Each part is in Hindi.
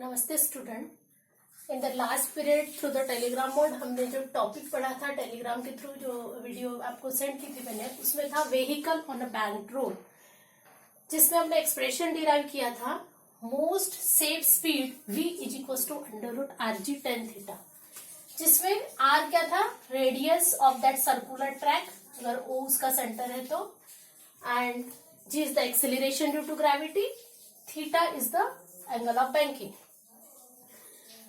नमस्ते student. In the last period through the Telegram mode हमने जो टॉपिक पढ़ा था टेलीग्राम के थ्रू, जो वीडियो आपको सेंड की थी मैंने, उसमें था vehicle on a bank road, जिसमें हमने एक्सप्रेशन डिराइव किया था most safe speed v is equal to √rg tan theta, जिसमें r क्या था, radius of that circular track, अगर o उसका सेंटर है तो, and g is the acceleration due to gravity, theta is the angle of banking.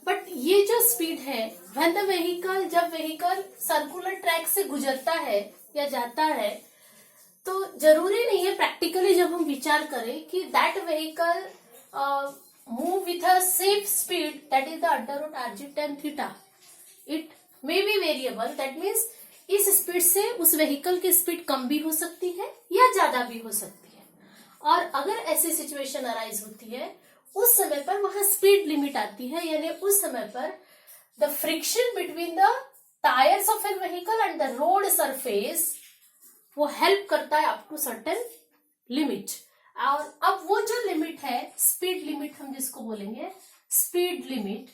But ये जो स्पीड है, व्हेन द व्हीकल, जब व्हीकल सर्कुलर ट्रैक से गुजरता है या जाता है, तो जरूरी नहीं है प्रैक्टिकली जब हम विचार करें कि that vehicle move with a safe speed that is the √rg tan theta. It may be variable, that means इस स्पीड से उस व्हीकल की स्पीड कम भी हो सकती है या ज्यादा भी हो सकती है। और अगर ऐसी सिचुएशन अराइज होती है, उस समय पर वहां स्पीड लिमिट आती है, यानी उस समय पर the friction between the tyres of an vehicle and the road surface वो हेल्प करता है अप टू सर्टेन लिमिट। और अब वो जो लिमिट है, स्पीड लिमिट हम जिसको बोलेंगे स्पीड लिमिट,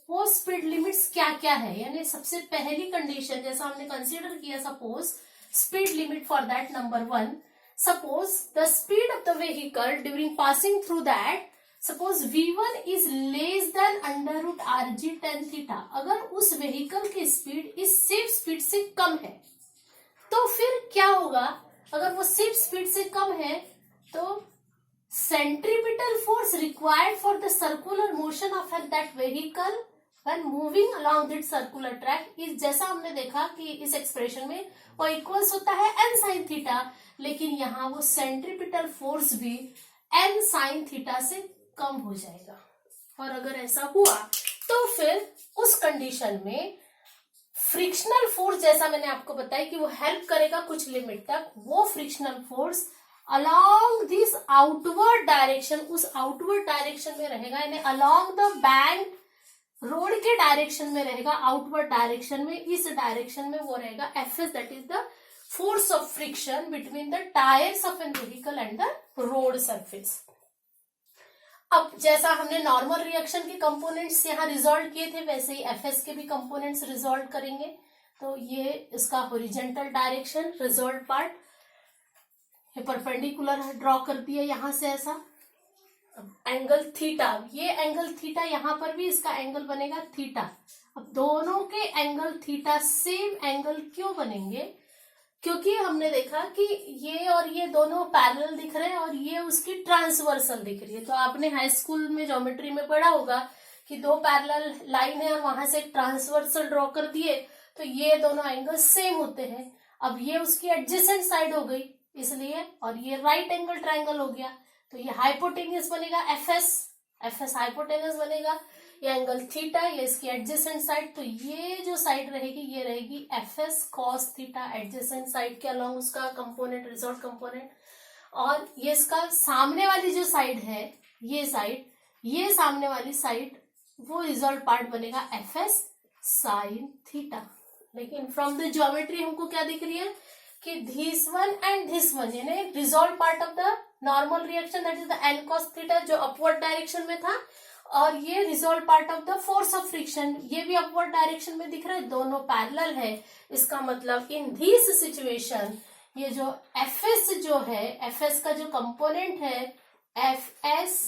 वो स्पीड लिमिट्स क्या क्या है, यानी सबसे पहली कंडीशन जैसा हमने कंसीडर किया, suppose speed limit for that number 1, suppose the speed of the vehicle during passing through that, suppose v1 is less than √rg tan theta. अगर उस व्हीकल की स्पीड इस सेफ स्पीड से कम है, तो फिर क्या होगा? अगर वो सेफ स्पीड से कम है तो centripetal force required for the circular motion of that vehicle when moving along that circular track is, जैसा हमने देखा कि इस एक्सप्रेशन में वो इक्वल्स होता है n sin थीटा, लेकिन यहाँ वो सेंट्रीपिटल फोर्स भी n sin थीटा से कम हो जाएगा। और अगर ऐसा हुआ तो फिर उस कंडीशन में फ्रिक्शनल फोर्स, जैसा मैंने आपको बताया कि वो हेल्प करेगा कुछ लिमिट तक, वो frictional force along this outward direction, उस आउटवर्ड डायरेक्शन में रहेगा, यानी अलोंग द बैंक रोड के डायरेक्शन में रहेगा, आउटवर्ड डायरेक्शन में, इस डायरेक्शन में वो रहेगा Fs, that is the force of friction between the tyres of an vehicle and the road surface. अब जैसा हमने नॉर्मल रिएक्शन के कंपोनेंट्स यहाँ रिजॉल्व किए थे, वैसे ही Fs के भी कंपोनेंट्स रिजॉल्व करेंगे। तो ये इसका हॉरिजेंटल डायरेक्शन रिजॉल्व पार्ट, ये परपेंडिकुलर ड्रॉ कर दिया यहां से ऐसा। एंगल थीटा, ये एंगल थीटा, यहाँ पर भी इसका एंगल बनेगा थीटा। अब दोनों के एंगल थीटा सेम एंगल क्यों बनेंगे? क्योंकि हमने देखा कि ये और ये दोनों पैरेलल दिख रहे हैं और ये उसकी ट्रांसवर्सल दिख रही है। तो आपने हाई स्कूल में ज्योमेट्री में पढ़ा होगा कि दो पैरेलल लाइन है और वहां से एक ट्रांसवर्सल ड्रॉ कर दिए, तो ये दोनों एंगल सेम होते हैं। अब ये उसकी एडजेसेंट साइड हो गई इसलिए, और ये राइट एंगल ट्रायंगल हो गया, तो ये हाइपोटेन्यूज बनेगा एफएस हाइपोटेन्यूज बनेगा। ये एंगल थीटा, ये इसकी एडजेसेंट साइड, तो ये जो साइड रहेगी ये रहेगी FS cos theta, adjacent side के अलोंग उसका कंपोनेंट, रिजल्ट कंपोनेंट। और ये इसका सामने वाली जो साइड है, ये साइड, ये सामने वाली साइड, वो रिजल्ट पार्ट बनेगा एफएस साइन थीटा। लेकिन फ्रॉम द ज्योमेट्री हमको क्या दिख रही है कि this one and this one, यानी resolve part of the normal reaction that is the N cos theta जो अपवर्ड डायरेक्शन में था, और ये resolve part of the force of friction, ये भी अपवर्ड डायरेक्शन में दिख रहा है, दोनों पैरेलल है। इसका मतलब इन दिस सिचुएशन ये जो एफएस जो है, एफएस का जो कंपोनेंट है एफएस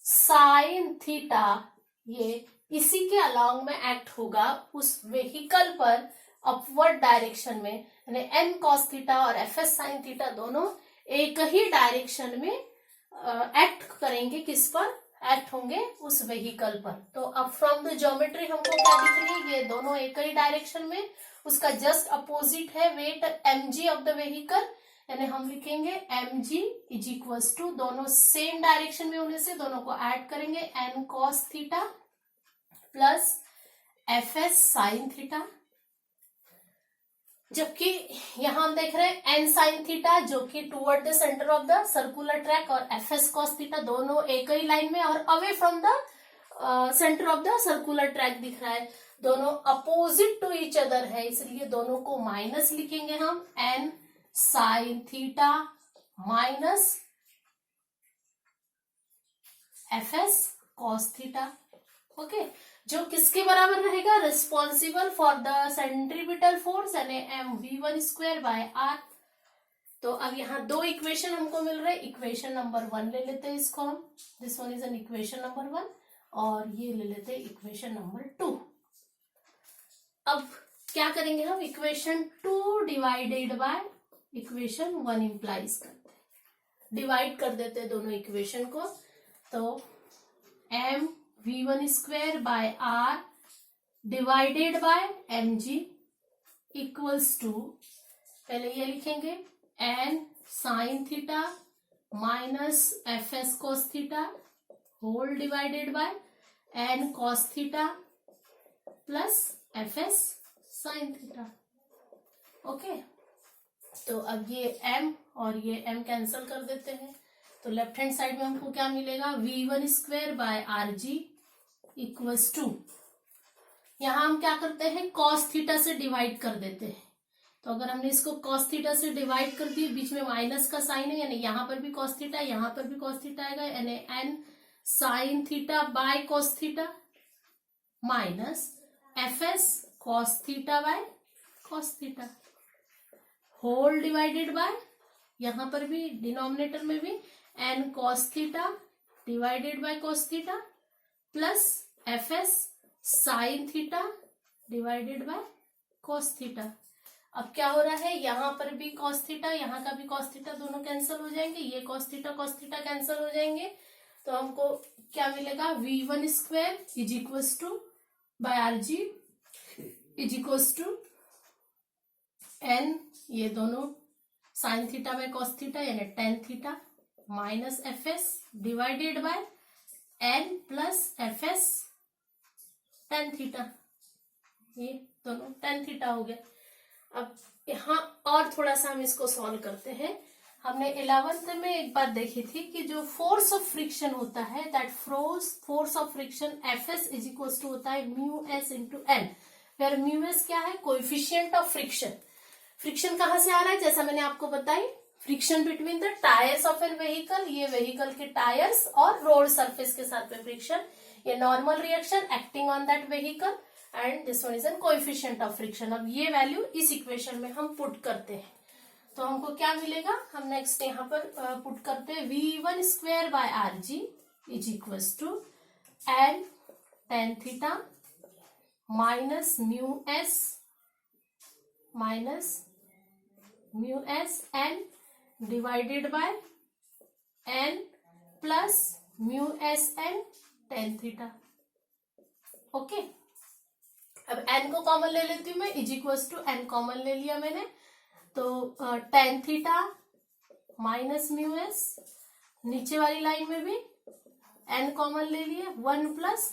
साइन थीटा, ये इसी के अलोंग में एक्ट होगा उस व्हीकल पर अपवर्ड डायरेक्शन में, यानी एन कॉस थीटा और एफएस साइन थीटा दोनों एक ही डायरेक्शन में एक्ट करेंगे, किस पर एक्ट होंगे? उस व्हीकल पर। तो अब फ्रॉम द ज्योमेट्री हमको क्या दिख रही है, ये दोनों एक ही डायरेक्शन में, उसका जस्ट अपोजिट है weight mg of the vehicle, यानी हम लिखेंगे mg इज इक्वल्स टू, दोनों सेम डायरेक्शन में होने से दोनों को ऐड करेंगे, n cos theta plus fs sine theta. जबकि यहां हम देख रहे हैं n साइन थीटा जो कि toward the centre of the circular track, और fs cos थीटा दोनों एक ही लाइन में और away from the centre of the circular track दिख रहा है, दोनों अपोजिट टू ईच अदर है, इसलिए दोनों को माइनस लिखेंगे हम, n sine theta minus fs cos theta. Okay, जो किसके बराबर रहेगा, responsible for the centripetal force यानी mv1 बाय आर। तो अब यहाँ दो इक्वेशन हमको मिल रहे हैं, इक्वेशन नंबर 1 ले लेते हैं इसको हम, this one is an equation number 1, और ये ले लेते हैं इक्वेशन नंबर 2। अब क्या करेंगे हम, equation 2 divided by equation 1 implies करते हैं, डिवाइड कर देते हैं दोनों इक्वेशन को। तो mv1 by R divided by mg equals to, पहले ये लिखेंगे n sine theta minus F S cos theta whole divided by n cos theta plus F S sine theta. Okay, तो अब ये m और ये m कैंसिल कर देते हैं, तो लेफ्ट हैंड साइड में हमको क्या मिलेगा, v1 by R G equals to, यहां हम क्या करते हैं, कॉस थीटा से डिवाइड कर देते हैं। तो अगर हमने इसको कॉस थीटा से डिवाइड कर दिए, बीच में माइनस का साइन है, यानी यहाँ पर भी कॉस थीटा, यहाँ पर भी कॉस थीटा आएगा, यानी N sine theta by cos theta minus F S cos theta by cos theta whole divided by, यहाँ पर भी डिनोमिनेटर में भी N cos theta divided by cos theta plus F S sine theta divided by cos theta. अब क्या हो रहा है, यहाँ पर भी कॉस थीटा, यहाँ का भी कॉस थीटा, दोनों कैंसिल हो जाएंगे, ये कॉस थीटा कैंसिल हो जाएंगे। तो हमको क्या मिलेगा, v1 is equals to by R G is equals to N, ये दोनों sine theta by cos theta यानी tan theta minus F S divided by N plus F S tan theta, ये दोनों टेन थीटा हो गया। अब यहाँ और थोड़ा सा हम इसको सॉल्व करते हैं। हमने 11th में एक बात देखी थी कि जो फोर्स ऑफ फ्रिक्शन होता है, that force of friction F S is equal to होता है mu S into N, where mu S क्या है, कोएफिशिएंट ऑफ फ्रिक्शन। फ्रिक्शन कहाँ से आ रहा है, जैसा मैंने आपको बताई, friction between the tyres of an vehicle, ये व्हीकल के टायर्स और रोड सरफेस के साथ में फ्रिक्शन, ये normal reaction acting on that vehicle and this one is an coefficient of friction. अब ये वैल्यू इस इक्वेशन में हम पुट करते हैं, तो हमको क्या मिलेगा, हम नेक्स्ट यहाँ पर पुट करते हैं v1 by R G is equals to N tan theta minus mu S N divided by N plus mu S N tan theta. Okay, अब n को कॉमन ले लेती हूँ मैं, is equals to n common ले लिया मैंने, तो tan theta minus mu S, नीचे वाली लाइन में भी n कॉमन ले लिए, 1 plus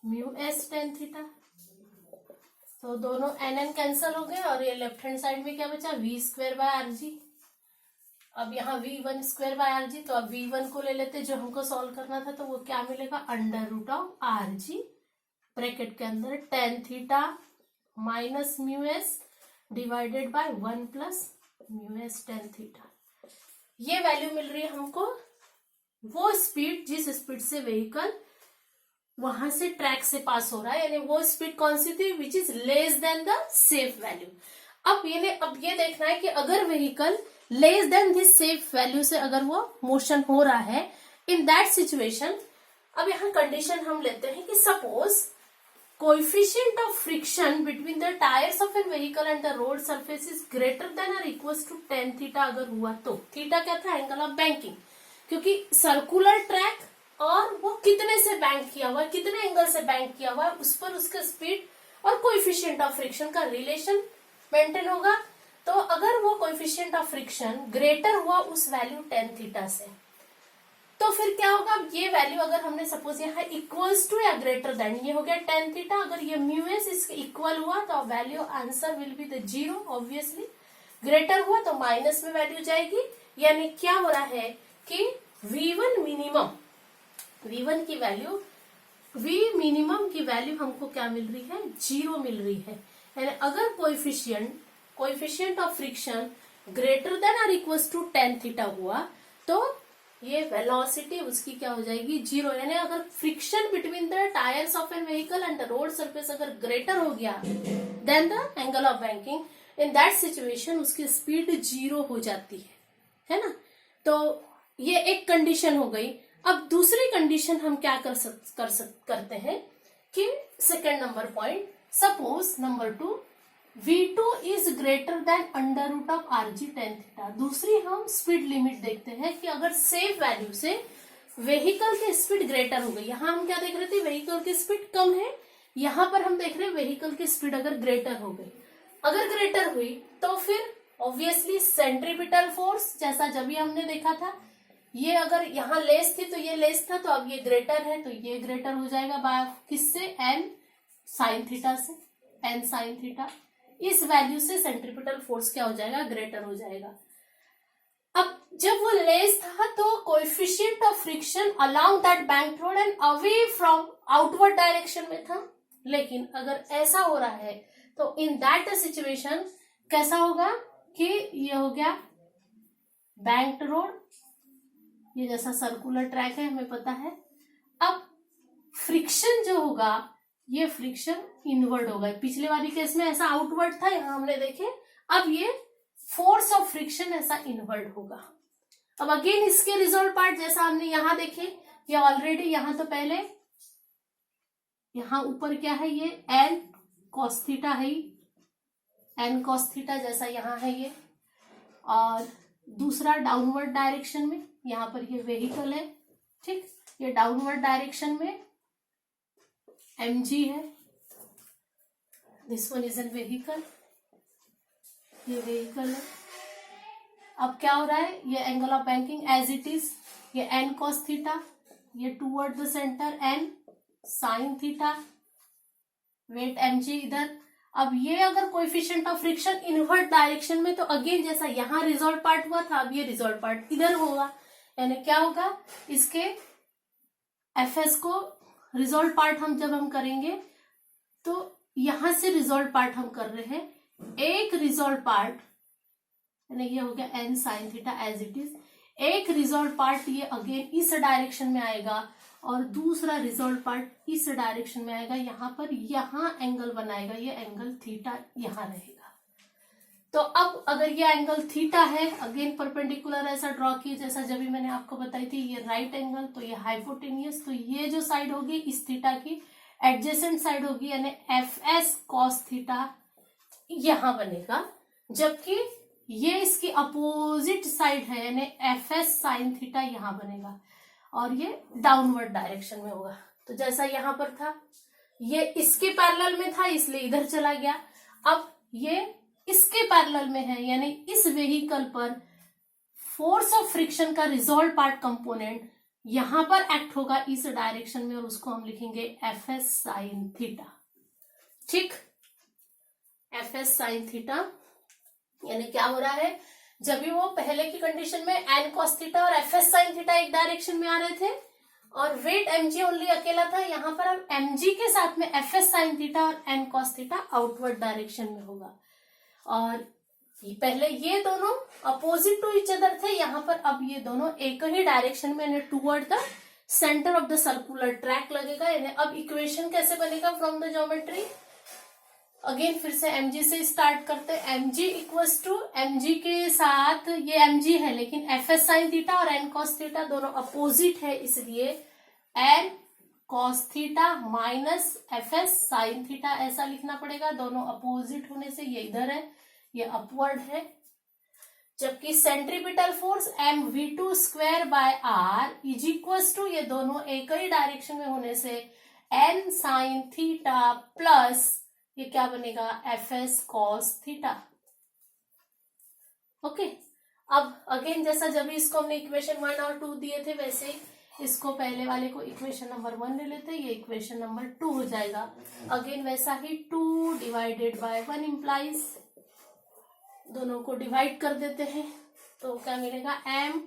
mu S tan theta, तो दोनों n कैंसिल हो गए और ये लेफ्ट हैंड साइड में क्या बचा, v² बाय आर जी। अब यहाँ v1 बाय आर जी, तो अब v1 को ले लेते जो हमको सॉल्व करना था, तो वो क्या मिलेगा, under root of R G bracket के अंदर tan theta minus mu S divided by 1 plus mu S tan theta. ये वैल्यू मिल रही है हमको, वो स्पीड जिस स्पीड से व्हीकल वहां से ट्रैक से पास हो रहा है, यानी वो स्पीड कौन सी थी, which is less than the safe value. अब ये देखना है कि अगर vehicle less than this safe value से अगर वो मोशन हो रहा है, इन दैट सिचुएशन, अब यहाँ कंडीशन हम लेते हैं कि suppose coefficient of friction between the tires of a vehicle and the road surface is greater than or equals to tan theta अगर हुआ तो, थीटा क्या था, एंगल ऑफ बैंकिंग, क्योंकि सर्कुलर ट्रैक और वो कितने से बैंक किया हुआ है, कितने एंगल से बैंक किया हुआ है, उस पर उसका स्पीड और कोएफिशिएंट ऑफ फ्रिक्शन का रिलेशन मेंटेन होगा। तो अगर वो कोएफिशिएंट ऑफ फ्रिक्शन ग्रेटर हुआ उस वैल्यू टेन थीटा से, तो फिर क्या होगा, ये वैल्यू अगर हमने सपोज यहाँ इक्वल्स टू या ग्रेटर देन, ये हो गया टेन थीटा, अगर ये म्यू एस इसके इक्वल हुआ तो value answer will be the zero obviously, greater हुआ तो माइनस में वैल्यू जाएगी, यानी क्या हो रहा है कि v1 मिनिमम, v1 की वैल्यू, v मिनिमम की वैल्यू हमको क्या मिल रही है, जीरो मिल रही है। यानी अगर coefficient of friction greater than और इक्वल्स टू टेन थीटा हुआ तो ये वेलोसिटी उसकी क्या हो जाएगी, 0। यानी अगर friction between the tyres of an vehicle and the road surface अगर ग्रेटर हो गया then the angle of banking, in that situation उसकी स्पीड 0 हो जाती है ना। तो ये एक कंडीशन हो गई। अब दूसरी कंडीशन हम क्या करते हैं कि second number point, suppose number 2, V2 is greater than under root of RG tan theta. दूसरी हम स्पीड लिमिट देखते हैं कि अगर सेम वैल्यू से व्हीकल की स्पीड ग्रेटर हो गई। यहां हम क्या देख रहे थे, व्हीकल की स्पीड कम है, यहां पर हम देख रहे हैं व्हीकल की स्पीड अगर ग्रेटर हो गई। अगर ग्रेटर हुई तो फिर ऑब्वियसली सेंट्रीपिटल फोर्स, जैसा जब भी हमने देखा था, ये अगर यहाँ लेस थी तो ये लेस था, तो अब ये ग्रेटर है तो ये ग्रेटर हो जाएगा बाय किससे, n sin थीटा से, n sin थीटा। इस वैल्यू से सेंट्रीपिटल फोर्स क्या हो जाएगा, ग्रेटर हो जाएगा। अब जब वो लेस था तो coefficient of friction along that bank road and away from outward direction में था। लेकिन अगर ऐसा हो रहा है तो इन दैट सिचुएशन कैसा होगा कि ये हो गया बैंक रोड, ये जैसा सर्कुलर ट्रैक है हमें पता है। अब फ्रिक्शन जो होगा ये फ्रिक्शन इनवर्ड होगा। पिछले वाली केस में ऐसा आउटवर्ड था, यहां हमने देखे, अब ये फोर्स ऑफ फ्रिक्शन ऐसा इनवर्ड होगा। अब अगेन इसके रिजल्ट पार्ट जैसा हमने यहां देखे, ये ऑलरेडी यहां तो पहले यहां ऊपर क्या है, ये n cos थीटा है, n cos थीटा जैसा यहां है ये, और दूसरा डाउनवर्ड डायरेक्शन में यहां पर ये व्हीकल है, ठीक, ये डाउनवर्ड डायरेक्शन में mg है, this one is an vehicle, ये व्हीकल है। अब क्या हो रहा है, ये angle of banking as it is, ये n cos थीटा, ये toward the centre n sin theta, weight mg इधर। अब ये अगर coefficient of friction invert direction में, तो अगेन जैसा यहाँ रिजॉल्व पार्ट हुआ था, अब ये रिजॉल्व पार्ट इधर होगा। यानी क्या होगा, इसके एफएस को रिजॉल्व पार्ट हम जब हम करेंगे तो यहां से रिजॉल्व पार्ट हम कर रहे हैं, एक रिजॉल्व पार्ट यानी ये हो गया n sin theta as it is, एक रिजॉल्व पार्ट ये अगेन इस डायरेक्शन में आएगा और दूसरा रिजॉल्व पार्ट इस डायरेक्शन में आएगा, यहाँ पर यहाँ एंगल बनाएगा, ये एंगल थीटा यहाँ रहेगा। तो अब अगर ये एंगल थीटा है, अगेन परपेंडिकुलर ऐसा ड्रॉ किए जैसा जब भी मैंने आपको बताई थी, ये राइट एंगल, तो ये हाइपोटेनियस, तो ये जो साइड होगी इस थीटा की एडजेसेंट साइड होगी, यानी एफ एस कॉस थीटा यहां बनेगा, जबकि ये इसकी अपोजिट साइड है यानी एफ एस साइन थीटा यहां बनेगा, और ये डाउनवर्ड डायरेक्शन में होगा। तो जैसा यहां पर था, ये इसके पैरेलल में था इसलिए इधर चला गया, अब ये इसके पैरेलल में है, यानी इस व्हीकल पर फोर्स ऑफ फ्रिक्शन का रिजॉल्व पार्ट कंपोनेंट यहां पर एक्ट होगा इस डायरेक्शन में, और उसको हम लिखेंगे एफ एस साइन थीटा, ठीक, एफ एस साइन थीटा। यानी क्या हो रहा है, जब भी वो पहले की कंडीशन में एन कॉस थीटा और एफ एस साइन थीटा एक डायरेक्शन में आ रहे थे और वेट mg ओनली अकेला था, यहाँ पर अब mg के साथ में एफ एस साइन थीटा और N cos theta outward direction में होगा, और पहले ये दोनों अपोजिट टू ईच अदर थे, यहाँ पर अब ये दोनों एक ही डायरेक्शन में toward the centre of the circular track लगेगा। यानी अब इक्वेशन कैसे बनेगा फ्रॉम द ज्योमेट्री, अगेन फिर से mg से स्टार्ट करते हैं, mg इक्वल्स टू mg के साथ ये mg है लेकिन एफ एस साइन थीटा और एन कॉस थीटा दोनों अपोजिट है, इसलिए N cos theta minus F S sine theta ऐसा लिखना पड़ेगा, दोनों अपोजिट होने से ये इधर है ये अपवर्ड है, जबकि centripetal force mv2 square by r is equals to ये दोनों एक ही डायरेक्शन में होने से n साइन थीटा प्लस ये क्या बनेगा F S cos theta. Okay, अब अगेन जैसा जब इसको हमने इक्वेशन 1 और 2 दिए थे वैसे इसको पहले वाले को इक्वेशन नंबर 1 ले लेते हैं, ये इक्वेशन नंबर 2 हो जाएगा। अगेन वैसा ही 2 डिवाइडेड बाय 1 इम्प्लाइज, दोनों को डिवाइड कर देते हैं तो क्या मिलेगा m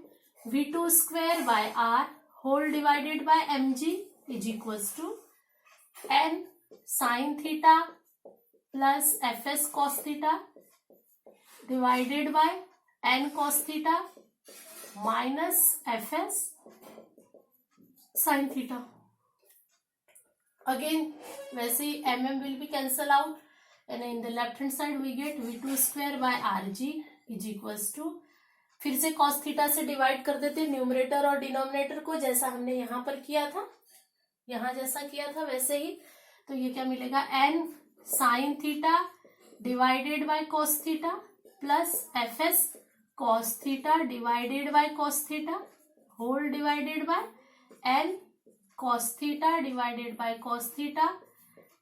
v2 square by r whole divided by mg is equals to n sine theta plus F S cos theta divided by N cos theta minus fs sin theta. Again वैसे ही mm will be cancel out and in the left hand side we get v2 square by rg is equals to, फिर से cos थीटा से डिवाइड कर देते न्यूमरेटर और डिनोमिनेटर को, जैसा हमने यहाँ पर किया था, यहाँ जैसा किया था वैसे ही. तो ये क्या मिलेगा, n sine theta divided by cos theta plus fs cos theta divided by cos theta whole divided by n cos theta divided by cos theta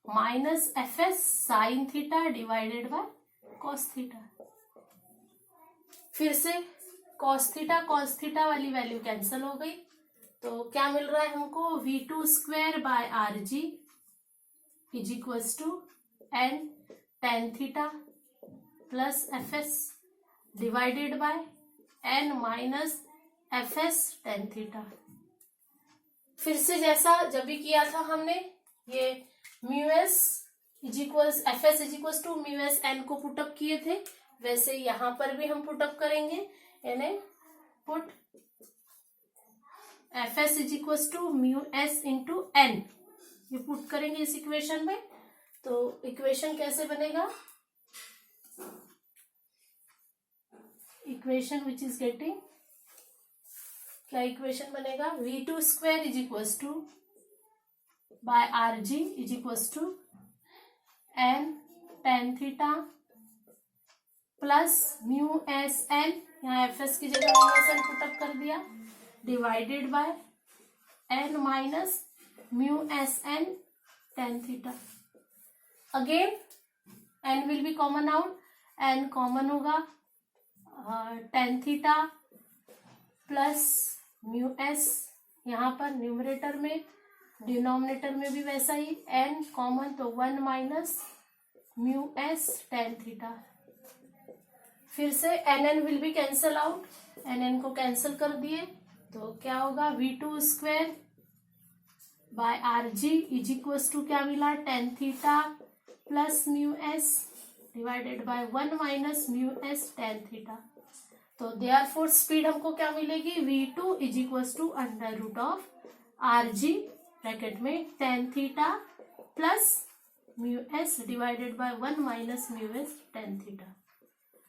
minus fs sine theta divided by cos theta. फिर से cos थीटा वाली वैल्यू कैंसिल हो गई, तो क्या मिल रहा है हमको, v2 square by rg is equals to n tan theta plus fs divided by n minus fs tan theta. फिर से जैसा जब भी किया था हमने, ये mu S is equals fs is equals to mu S n को पुटअप किए थे, वैसे यहाँ पर भी हम पुटअप करेंगे, यानी put fs is equals to mu S into n, ये पुट करेंगे इस इक्वेशन में. तो इक्वेशन कैसे बनेगा, इक्वेशन विच इज गेटिंग, क्या इक्वेशन बनेगा, v2 square is equals to by rg is equals to n tan theta plus mu S n, यहाँ fs की जगह म्यू एस n पुटअप कर दिया, divided by n minus mu S n tan theta. Again n will be common out, n common होगा, tan theta plus mu S, यहाँ पर न्यूमरेटर में, डिनोमिनेटर में भी वैसा ही, n कॉमन तो 1 minus mu S tan theta. फिर से nn will be cancel out, nn को कैंसिल कर दिए, तो क्या होगा, v2 square by rg is equals to क्या मिला, tan theta plus mu S divided by 1 minus mu S tan theta. तो देयरफॉर स्पीड हमको क्या मिलेगी, v2 is equals to under root of rg bracket में tan theta plus mu S divided by 1 minus mu S tan theta.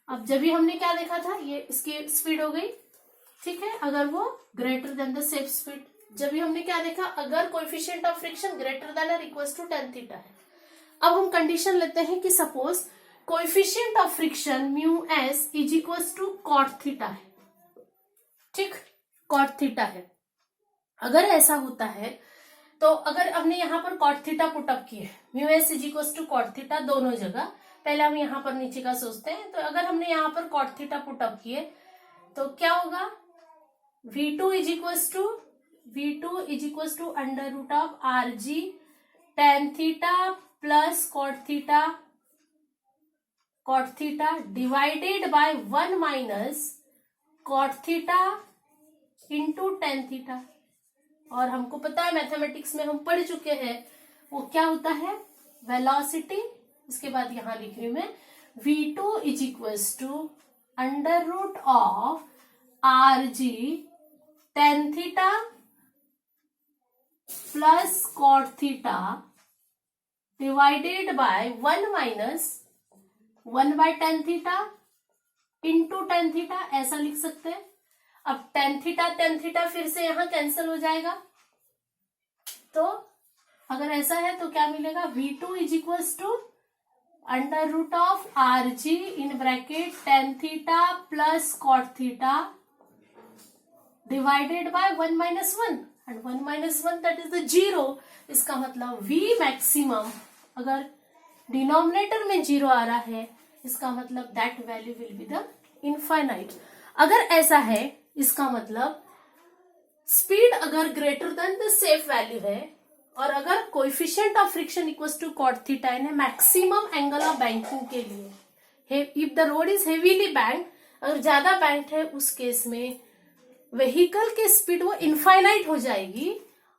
अब जब भी हमने क्या देखा था, ये इसकी स्पीड हो गई, ठीक है, अगर वो greater than the safe speed. जब भी हमने क्या देखा, अगर coefficient of friction greater than और इक्वल्स टू tan थीटा है. अब हम कंडीशन लेते हैं कि suppose coefficient of friction mu S is equals to cot theta है, ठीक, कॉट थीटा है. अगर ऐसा होता है तो अगर हमने यहाँ पर कॉट थीटा पुटअप किए, mu S is equals to cot theta दोनों जगह, पहले हम यहाँ पर नीचे का सोचते हैं, तो अगर हमने यहाँ पर कॉट थीटा पुटअप किए तो क्या होगा, v2 is equals to under root of rg tan theta plus cot theta divided by 1 minus cot theta into tan theta. और हमको पता है मैथमेटिक्स में हम पढ़ चुके हैं, वो क्या होता है, वेलोसिटी, इसके बाद यहां लिख रही हूं मैं, v2 is equals to under root of rg tan theta plus cot theta divided by 1 minus 1 by tan theta into tan theta, ऐसा लिख सकते हैं. अब tan थीटा फिर से यहां कैंसिल हो जाएगा, तो अगर ऐसा है तो क्या मिलेगा, v2 is equals to under root of rg in bracket tan theta plus cot theta divided by 1 minus 1 and 1 minus 1 that is the 0. इसका मतलब v मैक्सिमम, अगर डिनोमिनेटर में 0 आ रहा है, इसका मतलब that value will be the infinite. अगर ऐसा है, इसका मतलब स्पीड अगर greater than the safe value है, और अगर coefficient of friction equals to cot theta है मैक्सिमम एंगल ऑफ बैंकिंग के लिए, if the road is heavily banked, अगर ज्यादा बैंक्ड है, उस केस में व्हीकल की स्पीड वो इनफाइनाइट हो जाएगी.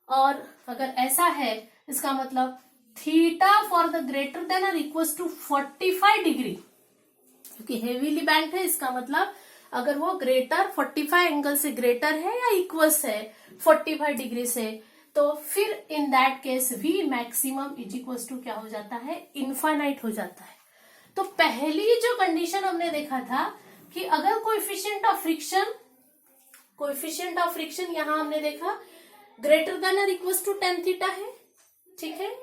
और अगर ऐसा है, इसका मतलब theta for the greater than और इक्वल्स टू 45 डिग्री, क्योंकि हेवीली बैंक्ड है, इसका मतलब अगर वो ग्रेटर 45 एंगल से ग्रेटर है या इक्वल्स है 45 डिग्री से, तो फिर in that case v maximum is equals to क्या हो जाता है, इनफाइनाइट हो जाता है। तो पहली जो कंडीशन हमने देखा था कि अगर कोएफिशिएंट ऑफ फ्रिक्शन यहां हमने देखा ग्रेटर देन और इक्वल्स टू tan थीटा है, ठीक है।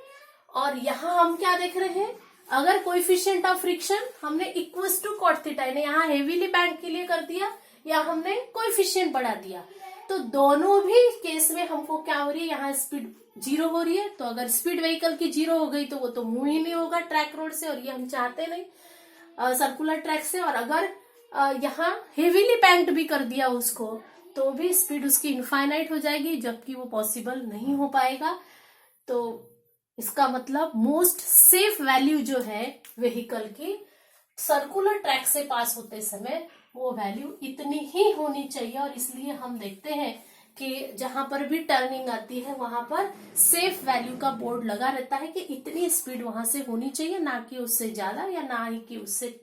और यहां हम क्या देख रहे हैं, अगर कोएफिशिएंट ऑफ फ्रिक्शन हमने इक्वल्स टू cot थीटा, यहाँ हेवीली बैंड के लिए कर दिया या हमने कोएफिशिएंट बढ़ा दिया, तो दोनों भी केस में हमको क्या हो रही है, यहाँ स्पीड 0 हो रही है। तो अगर स्पीड व्हीकल की 0 हो गई तो वो तो मूव ही नहीं होगा ट्रैक रोड से, और ये हम चाहते नहीं सर्कुलर ट्रैक से। और अगर यहाँ हेवीली पैक्ड भी कर दिया उसको, तो भी स्पीड उसकी इनफाइनाइट हो जाएगी, जबकि वो पॉसिबल नहीं हो पाएगा। तो इसका मतलब मोस्ट सेफ वैल्यू जो है व्हीकल की सर्कुलर ट्रैक से पास होते समय, वो वैल्यू इतनी ही होनी चाहिए। और इसलिए हम देखते हैं कि जहां पर भी टर्निंग आती है वहां पर सेफ वैल्यू का बोर्ड लगा रहता है कि इतनी स्पीड वहां से होनी चाहिए, ना कि उससे ज्यादा या ना ही कि उससे कम।